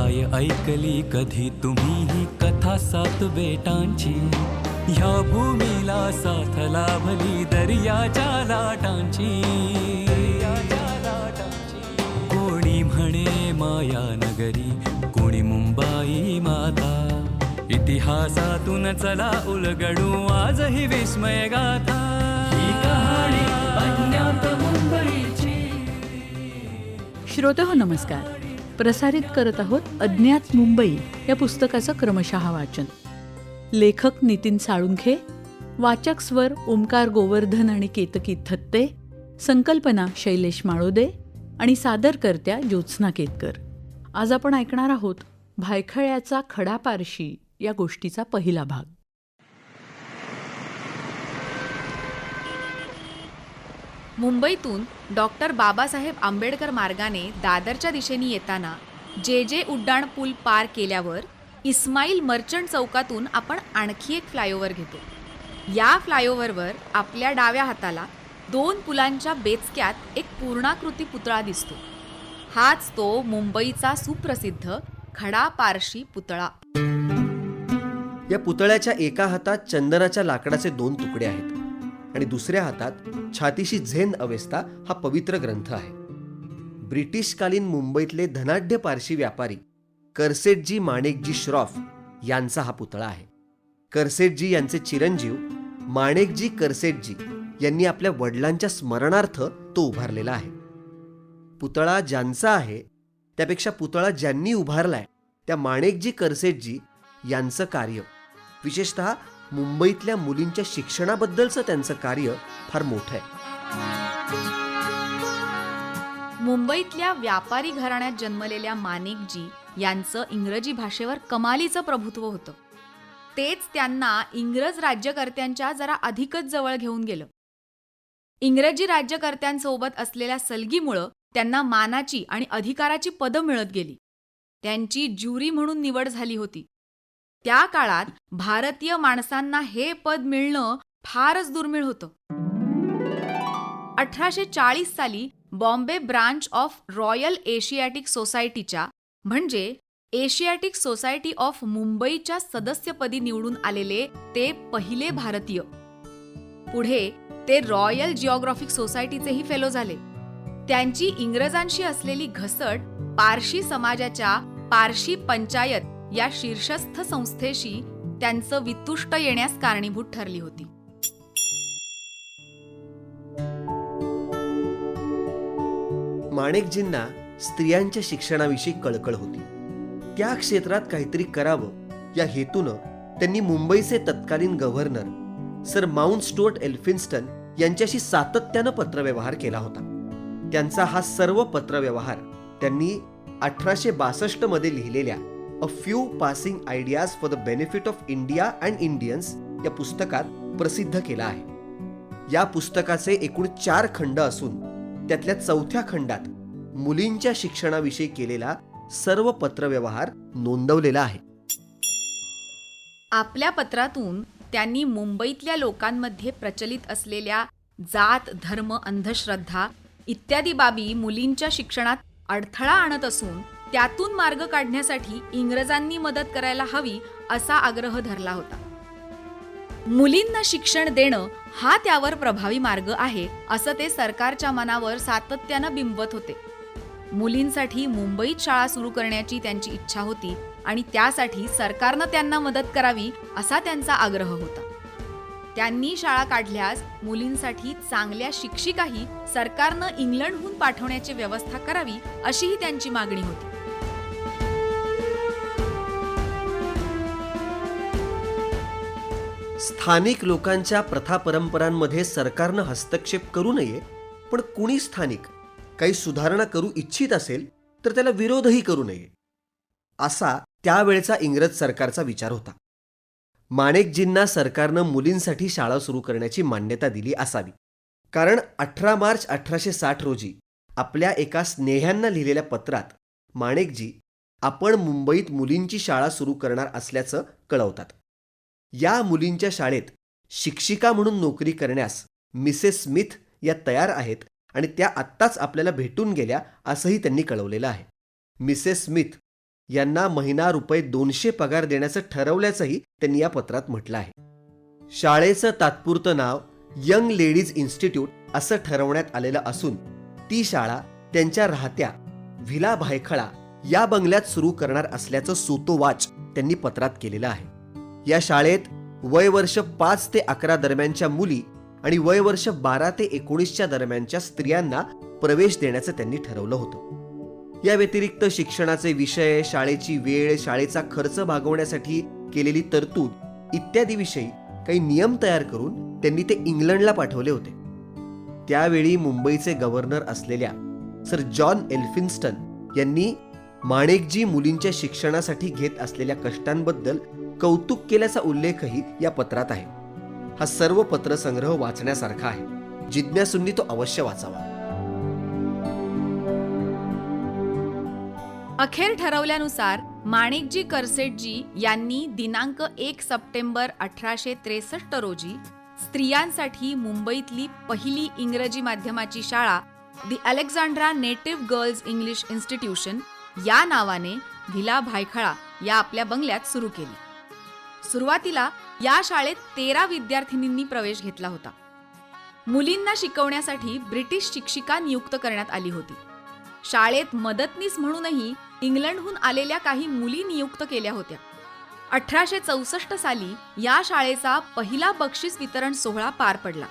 काय ऐकली कधी तुम्ही ही कथा सात बेटांची? ह्या भूमीला साथ लाभली दर्याच्या लाटांची. कोणी म्हणे माया नगरी, कोणी मुंबाई माता. इतिहासातून चला उलगडू आजही विस्मय गाथा. ही कहाणी अज्ञात मुंबईची. श्रोतेहो नमस्कार. प्रसारित करत आहोत अज्ञात मुंबई या पुस्तकाचं क्रमशः वाचन. लेखक नितीन साळुंखे, वाचक स्वर ओमकार गोवर्धन आणि केतकी थत्ते, संकल्पना शैलेश माळोदे आणि सादरकर्त्या ज्योत्स्ना केतकर. आज आपण ऐकणार आहोत भायखळ्याचा खडा पारशी या गोष्टीचा पहिला भाग. मुंबईतून डॉक्टर बाबासाहेब आंबेडकर मार्गाने दादरच्या दिशेने येताना जे उड्डाण पूल पार केल्यावर इस्माईल मर्चंट चौकातून आपण आणखी एक फ्लायओव्हर घेतो. या फ्लायओव्हरवर आपल्या डाव्या हाताला 2 पुलांच्या बेचक्यात एक पूर्णाकृती पुतळा दिसतो. हाच तो मुंबईचा सुप्रसिद्ध खडा पारशी पुतळा. या पुतळ्याच्या एका हातात चंदनाच्या लाकडाचे 2 तुकडे आहेत आणि दुसऱ्या हातात छातीशी झेन अवेस्ता हा पवित्र ग्रंथ आहे. ब्रिटिशकालीन मुंबईतले धनाढ्य पारशी व्यापारी करसेटजी माणेकजी श्रॉफ यांचा हा पुतळा आहे. करसेटजी यांचे चिरंजीव माणेकजी करसेटजी यांनी आपल्या वडिलांच्या स्मरणार्थ तो उभारलेला आहे. पुतळा ज्यांचा आहे त्यापेक्षा पुतळा ज्यांनी उभारलाय त्या माणेकजी करसेटजी यांचं कार्य, विशेषतः मुंबईतल्या मुलींच्या शिक्षणाबद्दलचं त्यांचं कार्य फार मोठं आहे. मुंबईतल्या व्यापारी घराण्यात जन्मलेल्या माणेकजी यांचं इंग्रजी भाषेवर कमालीचं प्रभुत्व होतं. तेच त्यांना इंग्रज राज्यकर्त्यांच्या जरा अधिकच जवळ घेऊन गेलं. इंग्रजी राज्यकर्त्यांसोबत असलेल्या सलगीमुळं त्यांना मानाची आणि अधिकाराची पदं मिळत गेली. त्यांची ज्युरी म्हणून निवड झाली होती. त्या काळात भारतीय माणसांना हे पद मिळणं फारच दुर्मिळ होतं. 1840 साली Bombay branch of royal Asiatic सोसायटीच्या म्हणजे एशियाटिक सोसायटी ऑफ मुंबईच्या सदस्यपदी निवडून आलेले ते पहिले भारतीय. पुढे ते रॉयल जिओग्राफिक सोसायटीचेही फेलो झाले. त्यांची इंग्रजांशी असलेली घसट पारशी समाजाच्या पारशी पंचायत या शीर्षस्थ संस्थेशी त्यांचं वितुष्ट येण्यास कारणीभूत ठरली होती. माणेकजींना स्त्रियांच्या शिक्षणाविषयी कळकळ होती. त्या क्षेत्रात काहीतरी करावं या हेतूनं त्यांनी मुंबईचे तत्कालीन governor sir mount Stuart Elphinstone यांच्याशी सातत्यानं पत्रव्यवहार केला होता. त्यांचा हा सर्व पत्रव्यवहार त्यांनी 1862 मध्ये लिहिलेल्या a few passing ideas for the benefit of India and Indians या पुस्तकात प्रसिद्ध केला आहे. या पुस्तकाचे एकूण 4 खंड असून त्यातल्या 4थ्या खंडात मुलींच्या शिक्षणाविषयी केलेला सर्व पत्रव्यवहार नोंदवलेला आहे. आपल्या पत्रातून त्यांनी मुंबईतल्या लोकांमध्ये प्रचलित असलेल्या जात, धर्म, अंधश्रद्धा इत्यादी बाबी मुलींच्या शिक्षणात अडथळा आणत असून त्यातून मार्ग काढण्यासाठी इंग्रजांनी मदत करायला हवी असा आग्रह धरला होता. मुलींना शिक्षण देणं हा त्यावर प्रभावी मार्ग आहे असं ते सरकारच्या मनावर सातत्यानं बिंबवत होते. मुलींसाठी मुंबईत शाळा सुरू करण्याची त्यांची इच्छा होती आणि त्यासाठी सरकारनं त्यांना मदत करावी असा त्यांचा आग्रह होता. त्यांनी शाळा काढल्यास मुलींसाठी चांगल्या शिक्षिकाही सरकारनं इंग्लंडहून पाठवण्याची व्यवस्था करावी अशीही त्यांची मागणी होती. स्थानिक लोकांच्या प्रथा परंपरांमध्ये सरकारनं हस्तक्षेप करू नये, पण कुणी स्थानिक काही सुधारणा करू इच्छित असेल तर त्याला विरोधही करू नये, असा त्यावेळचा इंग्रज सरकारचा विचार होता. माणेकजींना सरकारनं मुलींसाठी शाळा सुरू करण्याची मान्यता दिली असावी, कारण 18 मार्च 1860 रोजी आपल्या एका स्नेह्यांना लिहिलेल्या पत्रात माणेकजी आपण मुंबईत मुलींची शाळा सुरू करणार असल्याचं कळवतात. या मुलींच्या शाळेत शिक्षिका म्हणून नोकरी करण्यास मिसेस स्मिथ या तयार आहेत आणि त्या आत्ताच आपल्याला भेटून गेल्या असंही त्यांनी कळवलेलं आहे. मिसेस स्मिथ यांना महिना रुपये 200 पगार देण्याचं ठरवल्याचंही त्यांनी या पत्रात म्हटलं आहे. शाळेचं तात्पुरतं नाव यंग लेडीज इन्स्टिट्यूट असं ठरवण्यात आलेलं असून ती शाळा त्यांच्या राहत्या व्हिला भायखळा या बंगल्यात सुरू करणार असल्याचं सूतोवाच त्यांनी पत्रात केलेलं आहे. या शाळेत वयवर्ष 5 ते 11 दरम्यानच्या मुली आणि वयवर्ष 12 ते 19च्या दरम्यानच्या स्त्रियांना प्रवेश देण्याचं त्यांनी ठरवलं होतं. या व्यतिरिक्त शिक्षणाचे विषय, शाळेची वेळ, शाळेचा खर्च भागवण्यासाठी केलेली तरतूद इत्यादी विषयी काही नियम तयार करून त्यांनी ते इंग्लंडला पाठवले होते. त्यावेळी मुंबईचे गव्हर्नर असलेल्या सर जॉन एल्फिन्स्टन यांनी माणेकजी मुलींच्या शिक्षणासाठी घेत असलेल्या कष्टांबद्दल कौतुक केल्याचा उल्लेखही या पत्रात आहे. हा सर्व पत्रसंग्रह वाचण्यासारखा आहे. जिज्ञासूंनी तो अवश्य वाचावा. अखेर ठरवल्यानुसार माणिकजी करसेटजी यांनी दिनांक 1 सप्टेंबर 1863 रोजी स्त्रियांसाठी मुंबईतली पहिली इंग्रजी माध्यमाची शाळा the Alexandra native girls English institution या नावाने व्हिला भायखळा या आपल्या बंगल्यात सुरू केली. सुरुवातीला या शाळेत 13 विद्यार्थिनींनी प्रवेश घेतला होता. मुलींना शिकवण्यासाठी ब्रिटिश शिक्षिका नियुक्त करण्यात आली होती. शाळेत मदतनीस म्हणूनही इंग्लंडहून आलेल्या काही मुली नियुक्त केल्या होत्या. 1864 साली या शाळेचा पहिला बक्षीस वितरण सोहळा पार पडला.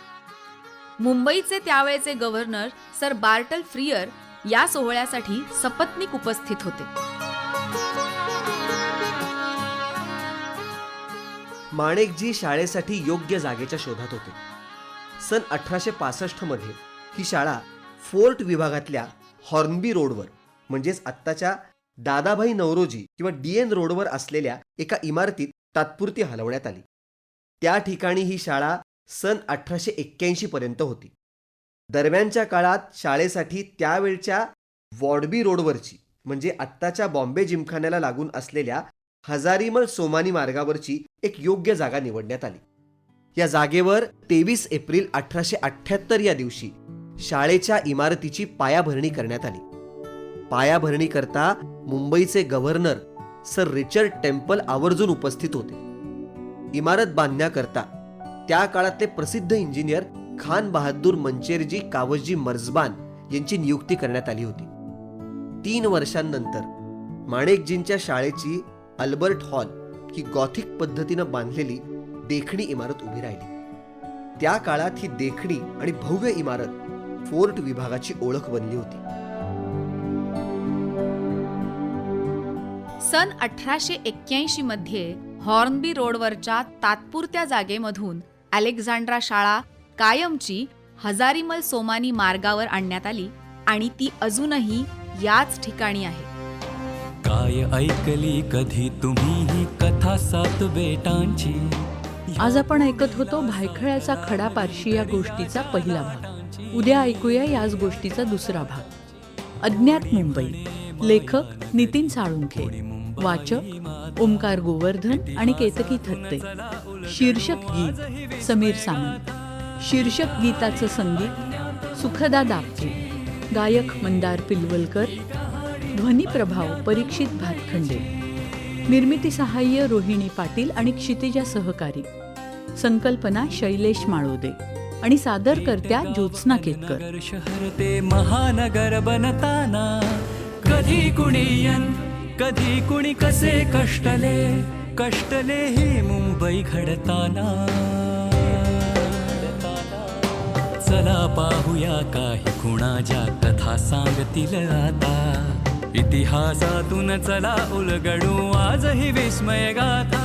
मुंबईचे त्यावेळेचे गव्हर्नर सर बार्टल फ्रियर या सोहळ्यासाठी सपत्नीक उपस्थित होते. माणेकजी शाळेसाठी योग्य जागेच्या शोधात होते. सन 1865 मध्ये ही शाळा फोर्ट विभागातल्या हॉर्नबी रोडवर म्हणजेच आत्ताच्या दादाभाई नवरोजी किंवा DN रोडवर असलेल्या एका इमारतीत तात्पुरती हलवण्यात आली. त्या ठिकाणी ही शाळा सन 1881 पर्यंत होती. दरम्यानच्या काळात शाळेसाठी त्यावेळच्या वॉर्डबी रोडवरची म्हणजे आत्ताच्या बॉम्बे जिमखान्याला लागून असलेल्या हजारीमल सोमानी मार्गावरची एक योग्य जागा निवडण्यात आली. या जागेवर 23 एप्रिल 1878 या दिवशी शाळेच्या इमारतीची पायाभरणी करण्यात आली. पायाभरणी करता मुंबईचे गव्हर्नर सर रिचर्ड टेम्पल आवर्जून उपस्थित होते. इमारत बांधण्याकरता त्या काळातले प्रसिद्ध इंजिनियर खान बहादूर मंचेरजी कावसजी मर्जबान यांची नियुक्ती करण्यात आली होती. 3 वर्षांनंतर माणेकजींच्या शाळेची अल्बर्ट हॉल ही गॉथिक पद्धतीनं बांधलेली देखणी इमारत उभी राहिली. त्या काळात ही देखणी आणि भव्य इमारत फोर्ट विभागाची ओळख बनली होती. सन 1881 मध्ये हॉर्नबी रोडवरच्या तात्पुरत्या जागेमधून अलेक्झांड्रा शाळा कायमची हजारीमल सोमानी मार्गावर आणण्यात आली आणि ती अजूनही याच ठिकाणी आहे. काय ऐकली कधी तुम्ही ही कथा 7 बेटांची. आज आपण ऐकत होतो भायखळ्याचा खडा पारशी या गोष्टीचा पहिला भाग. उद्या ऐकूया याच गोष्टीचा दुसरा भाग. अज्ञात मुंबई. लेखक नितीन साळुंखे. वाचक ओमकार गोवर्धन आणि केतकी थत्ते. शीर्षक गीत समीर सामंत. शीर्षक गीताचं संगीत सुखदा दापके. गायक मंदार पिलवलकर. ध्वनी प्रभाव परीक्षित भातखंडे. निर्मिती सहाय्य रोहिणी पाटील आणि क्षितिजा सहकारी. संकल्पना शैलेश माळोदे आणि सादरकर्त्या ज्योत्स्ना केतकर. शहर ते महानगर बनताना कधी कुणी कधी कुणी कसे कष्टले ही मुंबई घडताना. चला पाहूया काही खुणाच्या कथा सांगतील आता. इतिहासातून चला उलगडू आजही विस्मय गाथा.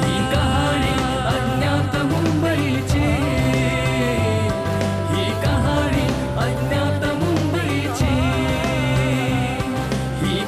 ही कहाणी अज्ञात मुंबईची. ही कहाणी अज्ञात मुंबईची. ही